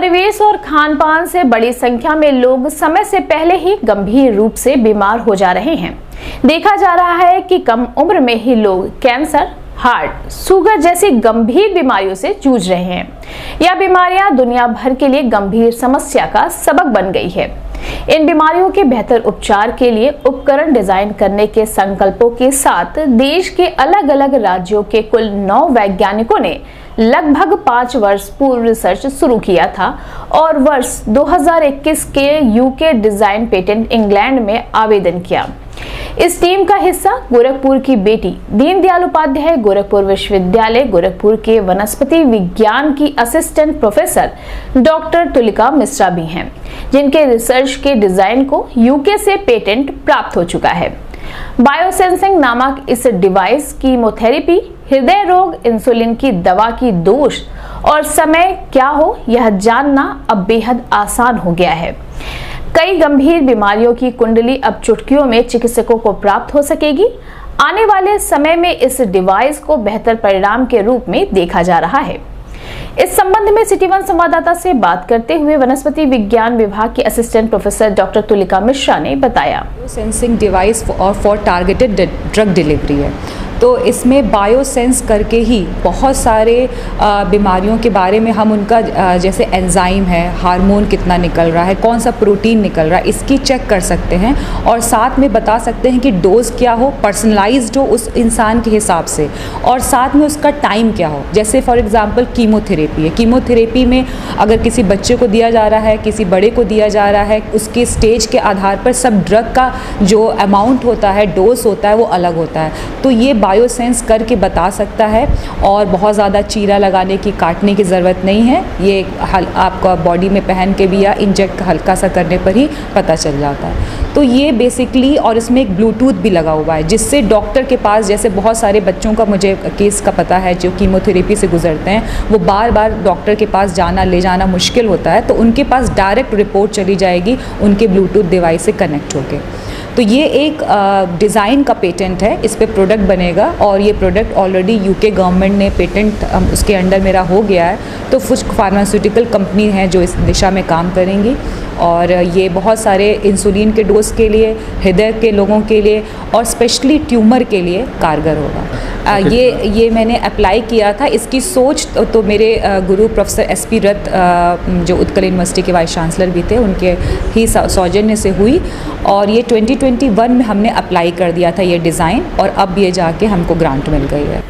परिवेश और खान पान से बड़ी संख्या में लोग समय से पहले ही गंभीर रूप से बीमार हो जा रहे हैं। देखा जा रहा है कि कम उम्र में ही लोग कैंसर, हार्ट, शुगर जैसी गंभीर बीमारियों से जूझ रहे हैं। यह बीमारियां दुनिया भर के लिए गंभीर समस्या का सबक बन गई है। इन बीमारियों के बेहतर उपचार के लिए उपकरण डिजाइन करने के संकल्पों के साथ देश के अलग अलग राज्यों के कुल 9 वैज्ञानिकों ने लगभग 5 वर्ष पूर्व रिसर्च शुरू किया था और वर्ष 2021 के यूके डिजाइन पेटेंट इंग्लैंड में आवेदन किया। इस टीम का हिस्सा गोरखपुर की बेटी दीनदयाल उपाध्याय गोरखपुर विश्वविद्यालय गोरखपुर के वनस्पति विज्ञान की assistant professor doctor Tulika Mishra भी हैं, जिनके रिसर्च के डिजाइन को यूके से पेटेंट प्राप्त हो चुका है। बायोसेंसिंग नामक इस डिवाइस कीमोथेरेपी, हृदय रोग, इंसुलिन की दवा की डोज और समय क्या हो यह जानना अब बेहद आसान हो गया है। कई गंभीर बीमारियों की कुंडली अब चुटकियों में चिकित्सकों को प्राप्त हो सकेगी। आने वाले समय में इस डिवाइस को बेहतर परिणाम के रूप में देखा जा रहा है। इस संबंध में सिटी वन संवाददाता से बात करते हुए वनस्पति विज्ञान विभाग के assistant professor doctor Tulika Mishra ने बताया, sensing device for targeted drug delivery है। तो इसमें बायोसेंस करके ही बहुत सारे बीमारियों के बारे में हम उनका जैसे एंजाइम है, हार्मोन कितना निकल रहा है, कौन सा प्रोटीन निकल रहा है, इसकी चेक कर सकते हैं और साथ में बता सकते हैं कि डोज क्या हो, पर्सनलाइज्ड हो उस इंसान के हिसाब से, और साथ में उसका टाइम क्या हो। जैसे फॉर एग्जांपल कीमोथेरेपी है। कीमोथेरेपी में अगर किसी बच्चे को दिया जा रहा है, किसी बड़े को दिया जा रहा है, उसके स्टेज के आधार पर सब ड्रग का जो अमाउंट होता है, डोज होता है, वो अलग होता है। तो ये बायोसेंस करके बता सकता है और बहुत ज़्यादा चीरा लगाने की, काटने की ज़रूरत नहीं है। ये आपका बॉडी में पहन के भी या इंजेक्ट हल्का सा करने पर ही पता चल जाता है। तो ये बेसिकली, और इसमें एक ब्लूटूथ भी लगा हुआ है जिससे डॉक्टर के पास, जैसे बहुत सारे बच्चों का मुझे केस का पता है जो कीमोथेरेपी से गुजरते हैं, वो बार बार डॉक्टर के पास जाना, ले जाना मुश्किल होता है, तो उनके पास डायरेक्ट रिपोर्ट चली जाएगी उनके ब्लूटूथ डिवाइस से कनेक्ट होकर। तो ये एक डिज़ाइन का पेटेंट है, इस पे प्रोडक्ट बनेगा और ये प्रोडक्ट ऑलरेडी यूके गवर्नमेंट ने पेटेंट उसके अंडर मेरा हो गया है। तो कुछ फार्मास्यूटिकल कंपनी हैं जो इस दिशा में काम करेंगी और ये बहुत सारे इंसुलिन के डोज के लिए, हृदय के लोगों के लिए और स्पेशली ट्यूमर के लिए कारगर होगा। ये मैंने अप्लाई किया था। इसकी सोच तो मेरे गुरु प्रोफेसर SP रथ जो उत्कल यूनिवर्सिटी के वाइस चांसलर भी थे, उनके ही सौजन्य से हुई और ये 2021 में हमने अप्लाई कर दिया था ये डिज़ाइन, और अब ये जाके हमको ग्रांट मिल गई है।